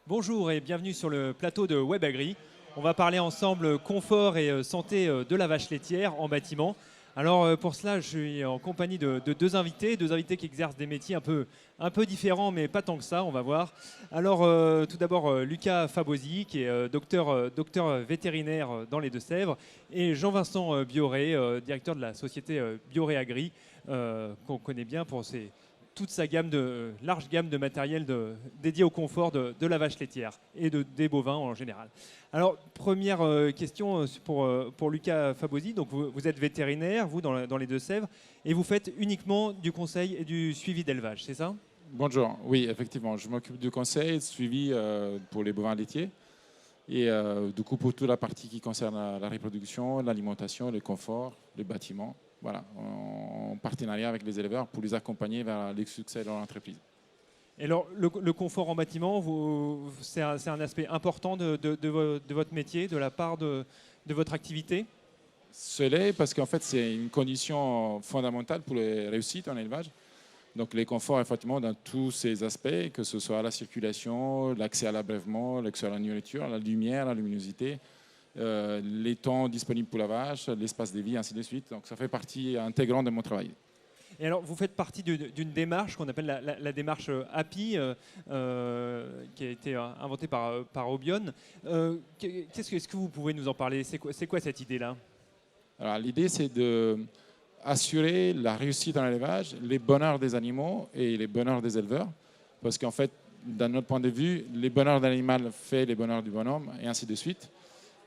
Bonjour et bienvenue sur le plateau de WebAgri. On va parler ensemble confort et santé de la vache laitière en bâtiment. Alors pour cela, je suis en compagnie de deux invités qui exercent des métiers un peu différents, mais pas tant que ça, on va voir. Alors tout d'abord Lucas Fabosi, qui est docteur vétérinaire dans les Deux-Sèvres, et Jean-Vincent Bioré, directeur de la société Bioré Agri, qu'on connaît bien pour toute sa large gamme de matériel dédié au confort de la vache laitière et des bovins en général. Alors, première question pour Lucas Fabosi. Donc, vous êtes vétérinaire, vous, dans les Deux-Sèvres, et vous faites uniquement du conseil et du suivi d'élevage, c'est ça? Bonjour, oui, effectivement, je m'occupe du conseil et du suivi pour les bovins laitiers et du coup pour toute la partie qui concerne la reproduction, l'alimentation, le confort, les bâtiments, voilà, en partenariat avec les éleveurs pour les accompagner vers le succès de leur entreprise. Et alors, le confort en bâtiment, c'est un aspect important de votre métier, de la part de votre activité? Cela parce qu'en fait c'est une condition fondamentale pour la réussite en élevage. Donc les conforts, effectivement, dans tous ces aspects, que ce soit la circulation, l'accès à l'abreuvement, l'accès à la nourriture, la lumière, la luminosité, les temps disponibles pour la vache, l'espace de vie, ainsi de suite. Donc ça fait partie intégrante de mon travail. Et alors, vous faites partie d'une démarche qu'on appelle la démarche API, qui a été inventée par Obion. Est-ce que vous pouvez nous en parler? C'est quoi cette idée-là? Alors l'idée, c'est de assurer la réussite dans l'élevage, les bonheurs des animaux et les bonheurs des éleveurs. Parce qu'en fait, d'un notre point de vue, les bonheurs de l'animal fait les bonheurs du bonhomme, et ainsi de suite.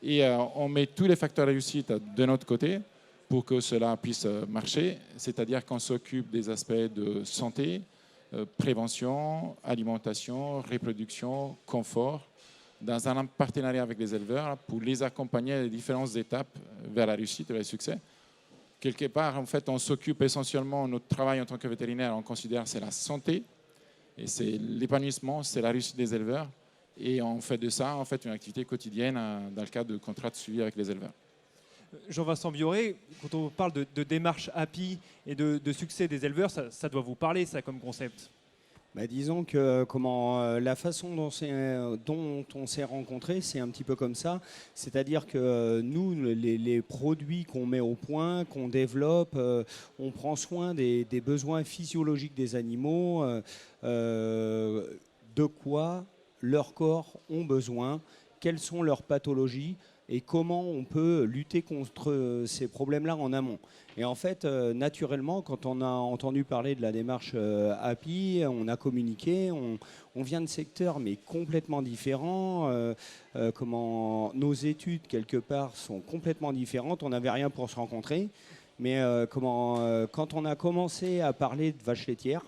Et on met tous les facteurs de réussite de notre côté pour que cela puisse marcher. C'est-à-dire qu'on s'occupe des aspects de santé, prévention, alimentation, reproduction, confort, dans un partenariat avec les éleveurs pour les accompagner à les différentes étapes vers la réussite et le succès. Quelque part, en fait, on s'occupe essentiellement, notre travail en tant que vétérinaire, on considère c'est la santé, et c'est l'épanouissement, c'est la réussite des éleveurs. Et on fait de ça, en fait, une activité quotidienne dans le cadre de contrats de suivi avec les éleveurs. Jean-Vincent Bioré, quand on parle de démarche API et de succès des éleveurs, ça doit vous parler, ça, comme concept? Disons que la façon dont on s'est rencontrés, c'est un petit peu comme ça. C'est-à-dire que nous, les produits qu'on met au point, qu'on développe, on prend soin des besoins physiologiques des animaux, de quoi leur corps ont besoin, quelles sont leurs pathologies et comment on peut lutter contre ces problèmes-là en amont. Et en fait, naturellement, quand on a entendu parler de la démarche API, on a communiqué, on vient de secteurs mais complètement différents. Nos études, quelque part, sont complètement différentes. On n'avait rien pour se rencontrer. Mais quand on a commencé à parler de vaches laitières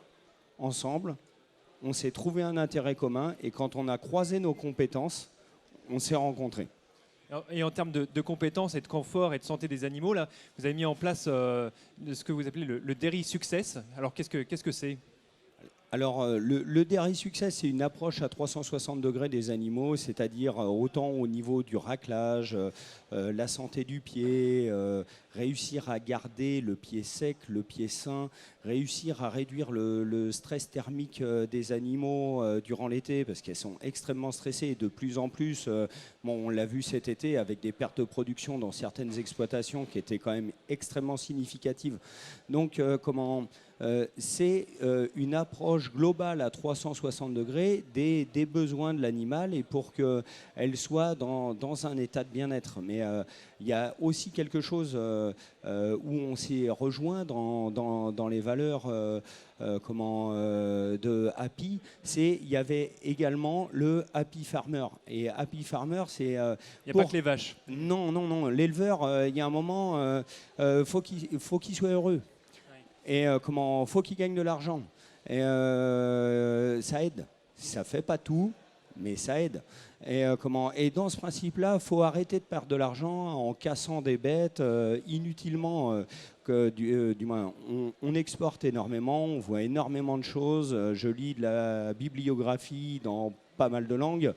ensemble, on s'est trouvé un intérêt commun. Et quand on a croisé nos compétences, on s'est rencontrés. Et en termes de compétences et de confort et de santé des animaux, là, vous avez mis en place ce que vous appelez le Dairy Success. Alors, qu'est-ce que c'est? Alors, le Dairy Success, c'est une approche à 360 degrés des animaux, c'est-à-dire autant au niveau du raclage, la santé du pied, réussir à garder le pied sec, le pied sain, réussir à réduire le stress thermique des animaux durant l'été, parce qu'elles sont extrêmement stressées et de plus en plus, on l'a vu cet été avec des pertes de production dans certaines exploitations qui étaient quand même extrêmement significatives. Donc, c'est une approche globale à 360 degrés des besoins de l'animal et pour qu'elle soit dans un état de bien-être. Mais il y a aussi quelque chose où on s'est rejoint dans les valeurs de Happy. Il y avait également le Happy Farmer. Et Happy Farmer, c'est... Il n'y a pas que les vaches. Non. L'éleveur, il y a un moment, faut qu'il soit heureux. Et faut qu'il gagne de l'argent. Et ça aide. Ça fait pas tout, mais ça aide. Et dans ce principe-là, il faut arrêter de perdre de l'argent en cassant des bêtes inutilement. Du moins, on exporte énormément, on voit énormément de choses. Je lis de la bibliographie dans pas mal de langues.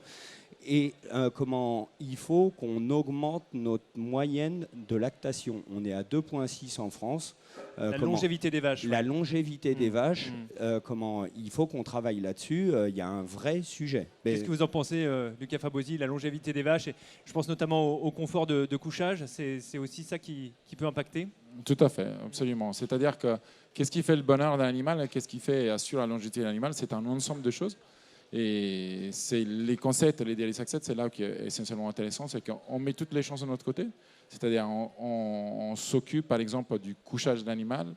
comment il faut qu'on augmente notre moyenne de lactation. On est à 2,6 en France. La longévité des vaches. La longévité des vaches, Mmh. comment il faut qu'on travaille là-dessus. Il y a un vrai sujet. Qu'est-ce que vous en pensez, Lucas Fabosi, la longévité des vaches? Et je pense notamment au confort de couchage. C'est aussi ça qui peut impacter? Tout à fait, absolument. C'est-à-dire que qu'est-ce qui fait le bonheur d'un animal et qu'est-ce qui fait et assure la longévité de l'animal? C'est un ensemble de choses. Et c'est les concepts, les dairy success, c'est là qui est essentiellement intéressant, c'est qu'on met toutes les chances de notre côté. C'est-à-dire on s'occupe par exemple du couchage de l'animal,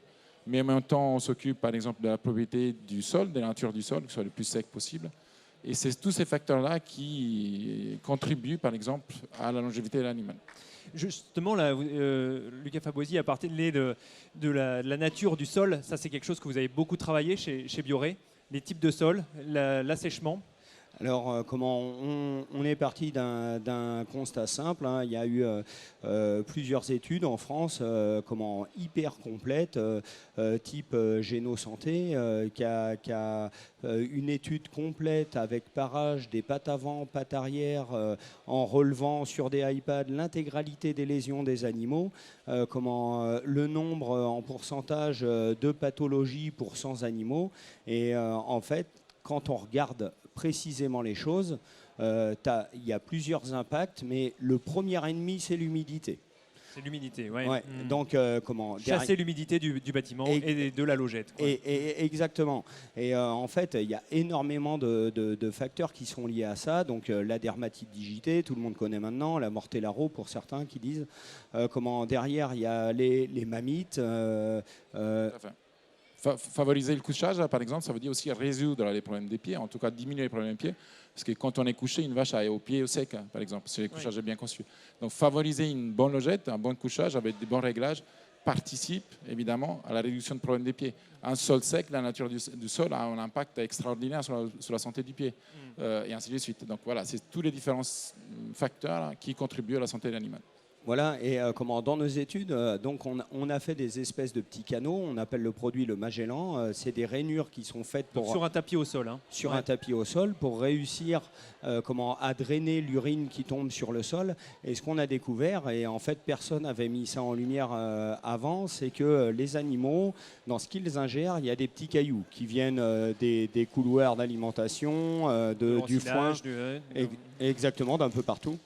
mais en même temps on s'occupe par exemple de la propriété du sol, de la nature du sol, que ce soit le plus sec possible. Et c'est tous ces facteurs-là qui contribuent par exemple à la longévité de l'animal. Justement, là, Lucas Fabosi a parlé de la nature du sol. Ça, c'est quelque chose que vous avez beaucoup travaillé chez Bioré. Les types de sol, l'assèchement. Alors, comment on est parti d'un constat simple. Hein. Il y a eu plusieurs études en France, comment hyper complètes, type Génosanté, qui a une étude complète avec parage des pattes avant, pattes arrière, en relevant sur des iPads l'intégralité des lésions des animaux, le nombre en pourcentage de pathologies pour 100 animaux. Et en fait, quand on regarde précisément les choses, il y a plusieurs impacts, mais le premier ennemi, c'est l'humidité. C'est l'humidité, oui. Ouais. Mmh. Donc, chasser l'humidité du bâtiment et de la logette. Quoi. Exactement. Et en fait, il y a énormément de facteurs qui sont liés à ça. Donc, la dermatite digitée, tout le monde connaît maintenant, la mortellaro pour certains qui disent. Derrière, il y a les mammites. Favoriser le couchage, par exemple, ça veut dire aussi résoudre les problèmes des pieds, en tout cas diminuer les problèmes des pieds. Parce que quand on est couché, une vache a aux pieds au sec, par exemple, si le couchage est bien conçu. Donc favoriser une bonne logette, un bon couchage avec des bons réglages participe évidemment à la réduction de problèmes des pieds. Un sol sec, la nature du sol a un impact extraordinaire sur la santé du pied, et ainsi de suite. Donc voilà, c'est tous les différents facteurs qui contribuent à la santé de l'animal. Voilà, et dans nos études, donc on a fait des espèces de petits canaux, on appelle le produit le Magellan, c'est des rainures qui sont faites pour... Donc sur un tapis au sol. Hein. Sur un tapis au sol, pour réussir à drainer l'urine qui tombe sur le sol. Et ce qu'on a découvert, et en fait personne n'avait mis ça en lumière avant, c'est que les animaux, dans ce qu'ils ingèrent, il y a des petits cailloux qui viennent des couloirs d'alimentation, du foin, exactement, d'un peu partout.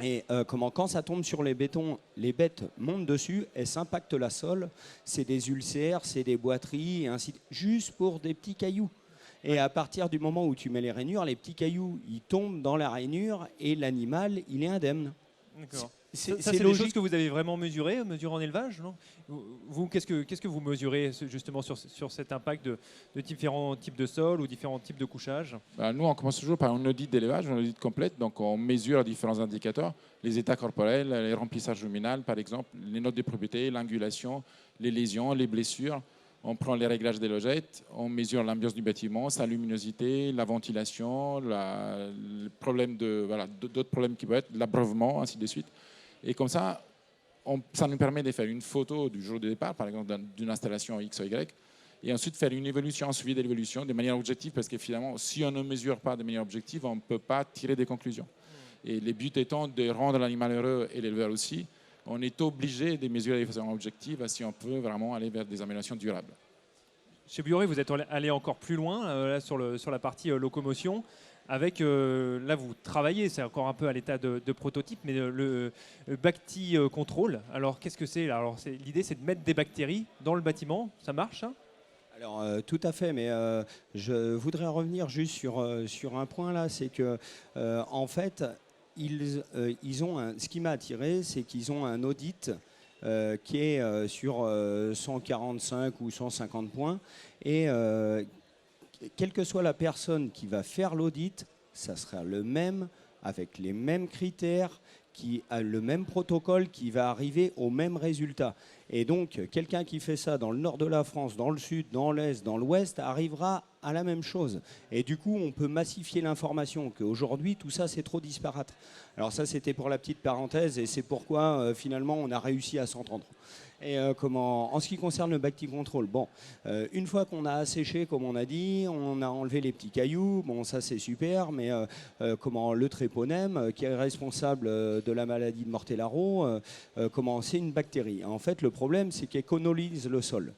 Et quand ça tombe sur les bétons, les bêtes montent dessus, elles s'impactent la sol, c'est des ulcères, c'est des boiteries, et ainsi juste pour des petits cailloux. Et à partir du moment où tu mets les rainures, les petits cailloux, ils tombent dans la rainure et l'animal, il est indemne. D'accord. Ça, c'est des choses que vous avez vraiment mesurées en élevage, non? Vous, qu'est-ce que vous mesurez justement sur cet impact de différents types de sols ou différents types de couchage? Nous, on commence toujours par un audit d'élevage, un audit complète. Donc, on mesure différents indicateurs, les états corporels, les remplissages ruminal, par exemple, les notes de propriété, l'angulation, les lésions, les blessures. On prend les réglages des logettes, on mesure l'ambiance du bâtiment, sa luminosité, la ventilation, le problème d'autres problèmes qui peuvent être, l'abreuvement, ainsi de suite. Et comme ça, ça nous permet de faire une photo du jour de départ, par exemple, d'une installation X ou Y, et ensuite faire une évolution, un suivi de l'évolution de manière objective, parce que finalement, si on ne mesure pas de manière objective, on ne peut pas tirer des conclusions. Et le but étant de rendre l'animal heureux et l'éleveur aussi, on est obligé de mesurer de façon objective si on peut vraiment aller vers des améliorations durables. Chez Bioré, vous êtes allé encore plus loin là, sur la partie locomotion. Avec, là, vous travaillez, c'est encore un peu à l'état de prototype, mais le Bacti Control. Alors, qu'est-ce que c'est? Alors, l'idée, c'est de mettre des bactéries dans le bâtiment. Ça marche, hein? Alors, tout à fait, mais je voudrais revenir juste sur un point là, c'est que, en fait, ils ont ce qui m'a attiré, c'est qu'ils ont un audit qui est sur 145 ou 150 points, et quelle que soit la personne qui va faire l'audit, ça sera le même, avec les mêmes critères, qui a le même protocole, qui va arriver au même résultat. Et donc, quelqu'un qui fait ça dans le nord de la France, dans le sud, dans l'est, dans l'ouest, arrivera à la même chose. Et du coup, on peut massifier l'information, qu'aujourd'hui, tout ça, c'est trop disparate. Alors ça, c'était pour la petite parenthèse, et c'est pourquoi, finalement, on a réussi à s'entendre. Et en ce qui concerne le Bacti-Control, bon, une fois qu'on a asséché, comme on a dit, on a enlevé les petits cailloux, bon, ça c'est super, mais le tréponème, qui est responsable de la maladie de Mortellaro, c'est une bactérie. En fait, le problème, c'est qu'elle colonise le sol.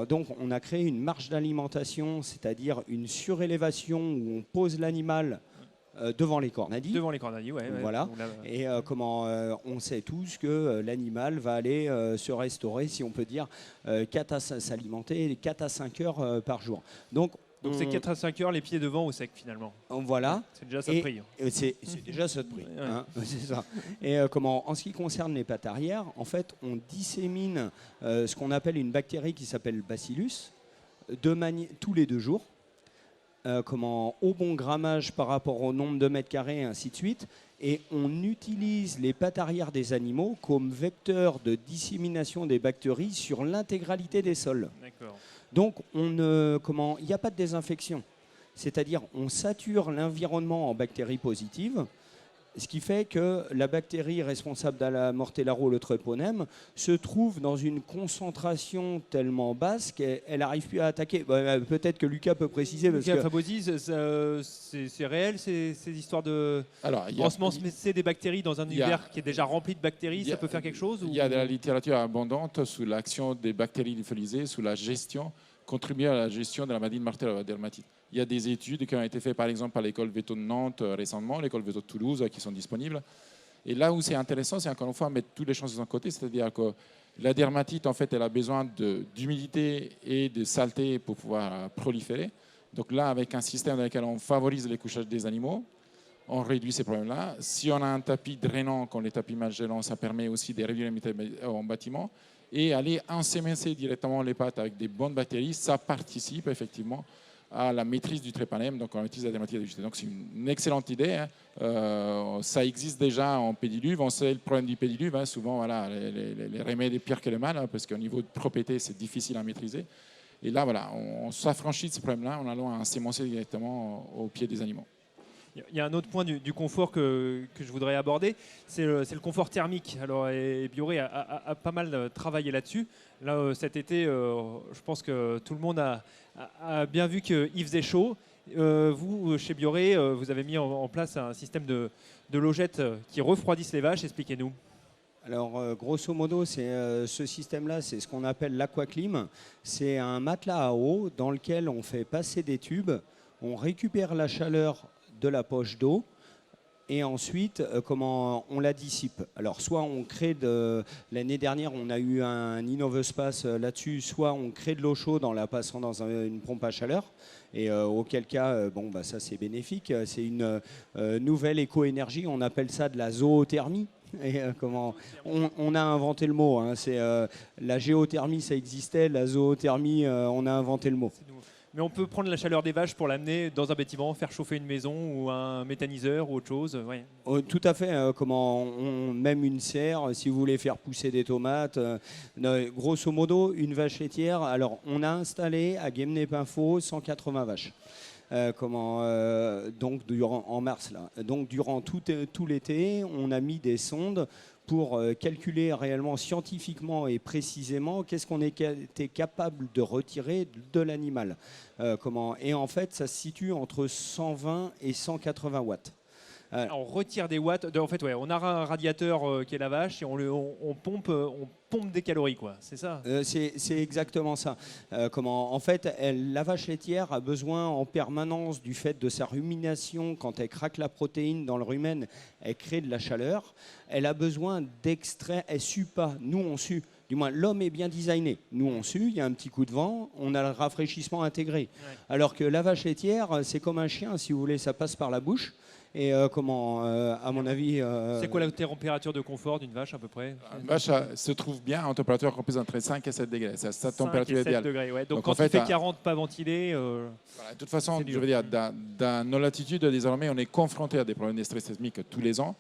Donc, on a créé une marge d'alimentation, c'est-à-dire une surélévation où on pose l'animal devant les cornadis. Devant les cornadis, ouais. Voilà. Et on sait tous que l'animal va aller se restaurer, si on peut dire, s'alimenter 4 à 5 heures par jour. Donc c'est 4 à 5 heures les pieds devant au sec finalement. Voilà. C'est déjà ça de prix. C'est déjà ça de prix. Ouais. Hein, c'est ça. Et en ce qui concerne les pattes arrière, en fait, on dissémine ce qu'on appelle une bactérie qui s'appelle Bacillus tous les 2 jours. Au bon grammage par rapport au nombre de mètres carrés, et ainsi de suite. Et on utilise les pattes arrière des animaux comme vecteur de dissémination des bactéries sur l'intégralité des sols. D'accord. Donc, il n'y a pas de désinfection. C'est-à-dire, on sature l'environnement en bactéries positives, ce qui fait que la bactérie responsable de la Mortellaro, le tréponème, se trouve dans une concentration tellement basse qu'elle n'arrive plus à attaquer. Peut-être que Lucas peut préciser. Lucas Fabosi, c'est réel ces histoires de ensemencer des bactéries dans un univers qui est déjà rempli de bactéries, ça peut faire quelque chose Il y a de la littérature abondante sur l'action des bactéries lyophilisées, sur la gestion, contribuer à la gestion de la maladie de Mortellaro dermatite. Il y a des études qui ont été faites par exemple par l'école Veto de Nantes récemment, l'école Veto de Toulouse qui sont disponibles. Et là où c'est intéressant, c'est encore une fois mettre toutes les chances de son côté, c'est-à-dire que la dermatite, en fait, elle a besoin d'humidité et de saleté pour pouvoir proliférer. Donc là, avec un système dans lequel on favorise les couchages des animaux, on réduit ces problèmes-là. Si on a un tapis drainant, comme les tapis Magellan, ça permet aussi de réduire les métaux en bâtiment. Et aller ensemencer directement les pattes avec des bonnes bactéries, ça participe effectivement à la maîtrise du tréponème, donc on utilise la dermatite ajustée. Donc c'est une excellente idée. Ça existe déjà en pédiluve. On sait le problème du pédiluve. Souvent, voilà, les remèdes sont pires que le mal, parce qu'au niveau de propriété, c'est difficile à maîtriser. Et là, voilà, on s'affranchit de ce problème-là en allant ensemencer directement au pied des animaux. Il y a un autre point du confort que je voudrais aborder, c'est le confort thermique. Alors, et Bioré a pas mal travaillé là-dessus. Là, cet été, je pense que tout le monde a bien vu qu'il faisait chaud. Vous, chez Bioré, vous avez mis en place un système de logettes qui refroidissent les vaches. Expliquez-nous. Alors, grosso modo, ce système-là, c'est ce qu'on appelle l'aquaclim. C'est un matelas à eau dans lequel on fait passer des tubes, on récupère la chaleur de la poche d'eau et ensuite on la dissipe. Alors soit on crée l'année dernière on a eu un InnoveSpace là-dessus, soit on crée de l'eau chaude en la passant dans une pompe à chaleur et auquel cas ça c'est bénéfique. C'est une nouvelle éco-énergie, on appelle ça de la zoothermie. Et on a inventé le mot, hein. C'est la géothermie ça existait, la zoothermie on a inventé le mot. Mais on peut prendre la chaleur des vaches pour l'amener dans un bâtiment, faire chauffer une maison ou un méthaniseur ou autre chose. Ouais. Tout à fait. Même une serre, si vous voulez faire pousser des tomates. Grosso modo, une vache laitière. Alors, on a installé à Guémené-Pinfo 180 vaches. En mars là. Donc durant tout l'été, on a mis des sondes pour calculer réellement scientifiquement et précisément qu'est-ce qu'on était capable de retirer de l'animal. Et en fait, ça se situe entre 120 et 180 watts. On retire des watts. En fait, ouais, on a un radiateur qui est la vache et on pompe des calories, quoi. C'est ça. C'est exactement ça. En fait, la vache laitière a besoin en permanence du fait de sa rumination. Quand elle craque la protéine dans le rumen, elle crée de la chaleur. Elle a besoin d'extraire. Elle sue pas. Nous, on sue. Du moins, l'homme est bien designé. Nous, on sue, il y a un petit coup de vent, on a le rafraîchissement intégré. Ouais. Alors que la vache laitière, c'est comme un chien, si vous voulez, ça passe par la bouche. Et à mon avis... C'est quoi la température de confort d'une vache à peu près? Une vache se trouve bien en température comprise entre 5 et 7 degrés. C'est sa température idéale. Degrés, ouais. Donc quand il fait 40, pas ventilé... Voilà, de toute façon, je veux dire, dans nos latitudes, désormais, on est confronté à des problèmes de stress sismique tous les ans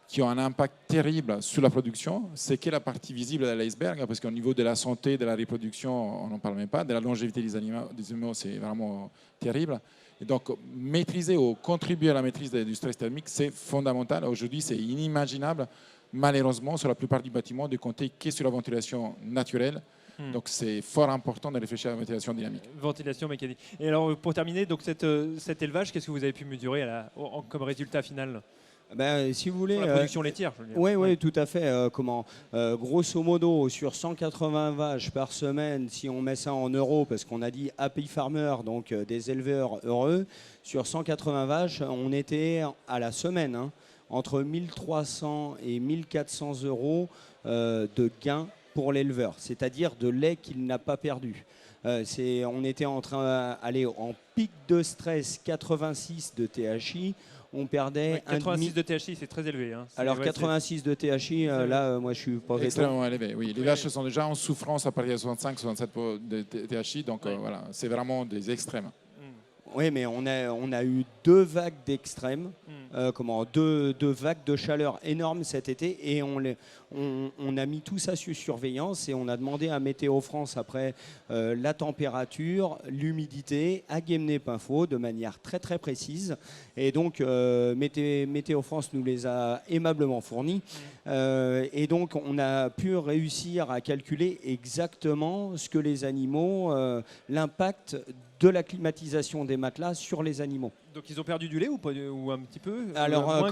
qui ont un impact terrible sur la production. C'est que la partie visible de l'iceberg, parce qu'au niveau de la santé, de la reproduction, on n'en parle même pas. De la longévité des animaux, c'est vraiment terrible. Et donc, maîtriser ou contribuer à la maîtrise du stress thermique, c'est fondamental. Aujourd'hui, c'est inimaginable malheureusement, sur la plupart du bâtiment, de compter que sur la ventilation naturelle. Donc c'est fort important de réfléchir à la ventilation dynamique. Ventilation mécanique. Et alors pour terminer, donc cet élevage, qu'est-ce que vous avez pu mesurer comme résultat final? Si vous voulez, pour la production laitière, je veux dire. Oui, tout à fait. Grosso modo, sur 180 vaches par semaine, si on met ça en euros, parce qu'on a dit happy farmer, donc des éleveurs heureux, sur 180 vaches, on était à la semaine entre 1300 et 1400 euros de gains pour l'éleveur, c'est-à-dire de lait qu'il n'a pas perdu. On était en train d'aller en pic de stress 86 de THI. On perdait 86 de THI, c'est très élevé. Alors 86 de THI, là, moi je suis pas extrêmement élevé. Oui, les vaches sont déjà en souffrance à partir de 65-67 de THI, donc voilà, c'est vraiment des extrêmes. Oui, mais on a eu 2 vagues d'extrêmes, deux vagues de chaleur énormes cet été, et on a mis tout ça sur surveillance et on a demandé à Météo France après la température, l'humidité, à Guémené-Pinfo de manière très très précise. Et donc Météo France nous les a aimablement fournis. Et donc on a pu réussir à calculer exactement ce que les animaux, l'impact de la climatisation des matelas sur les animaux. Donc ils ont perdu du lait ou un petit peu? Alors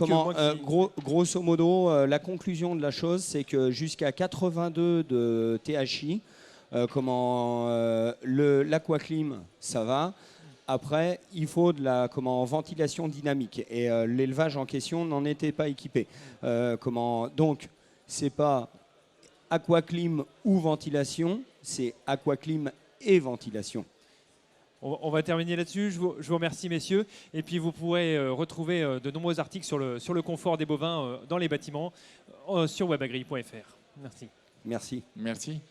grosso modo, la conclusion de la chose, c'est que jusqu'à 82 de THI, l'aquaclim, ça va. Après, il faut de la ventilation dynamique. Et l'élevage en question n'en était pas équipé. Donc, c'est pas aquaclim ou ventilation, c'est aquaclim et ventilation. On va terminer là-dessus. Je vous remercie, messieurs. Et puis, vous pourrez retrouver de nombreux articles sur le confort des bovins dans les bâtiments sur webagri.fr. Merci. Merci. Merci.